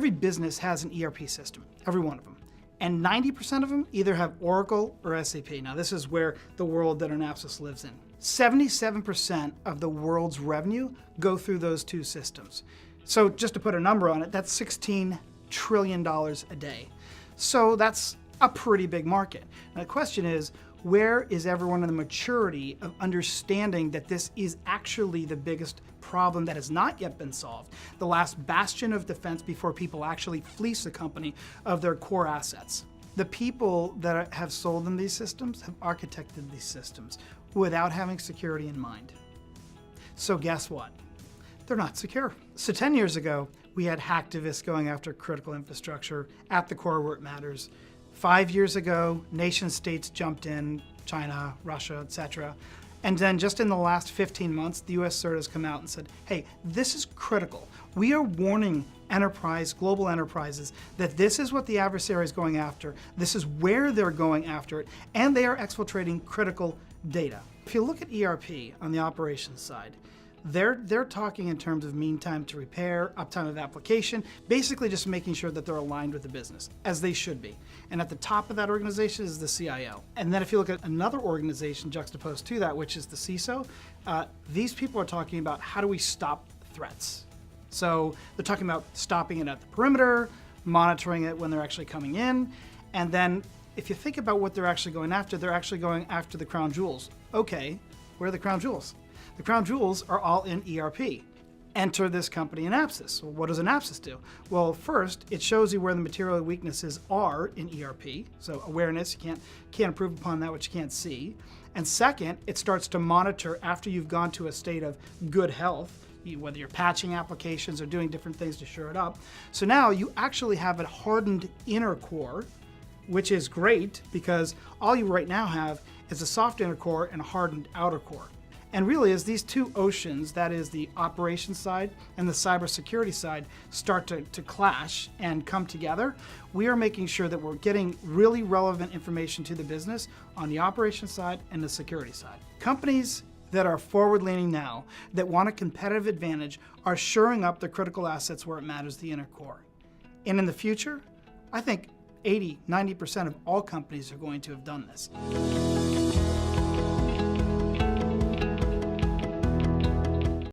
Every business has an ERP system, every one of them. And 90% of them either have Oracle or SAP. Now this is where the world that Anapsys lives in. 77% of the world's revenue go through those two systems. So just to put a number on it, that's $16 trillion a day. So that's a pretty big market. Now the question is, where is everyone in the maturity of understanding that this is actually the biggest problem that has not yet been solved, the last bastion of defense before people actually fleece a company of their core assets? The people that have sold them these systems have architected these systems without having security in mind. So guess what? They're not secure. So 10 years ago, we had hacktivists going after critical infrastructure at the core where it matters. 5 years ago, nation states jumped in, China, Russia, etc. And then just in the last 15 months, the US CERT has come out and said, hey, this is critical. We are warning global enterprises, that this is what the adversary is going after, this is where they're going after it, and they are exfiltrating critical data. If you look at ERP on the operations side, they're talking in terms of mean time to repair, uptime of application, basically just making sure that they're aligned with the business, as they should be. And at the top of that organization is the CIO. And then if you look at another organization juxtaposed to that, which is the CISO, these people are talking about how do we stop threats. So they're talking about stopping it at the perimeter, monitoring it when they're actually coming in, and then if you think about what they're actually going after, they're actually going after the crown jewels. Okay, where are the crown jewels? The crown jewels are all in ERP. Enter this company, Anapsys. Well, what does Anapsys do? Well, first, it shows you where the material weaknesses are in ERP. So awareness, you can't improve upon that which you can't see. And second, it starts to monitor after you've gone to a state of good health, whether you're patching applications or doing different things to shore it up. So now you actually have a hardened inner core, which is great because all you right now have is a soft inner core and a hardened outer core. And really, as these two oceans, that is the operations side and the cybersecurity side, start to clash and come together, we are making sure that we're getting really relevant information to the business on the operations side and the security side. Companies that are forward-leaning now, that want a competitive advantage, are shoring up the critical assets where it matters, the inner core. And in the future, I think 80–90% of all companies are going to have done this.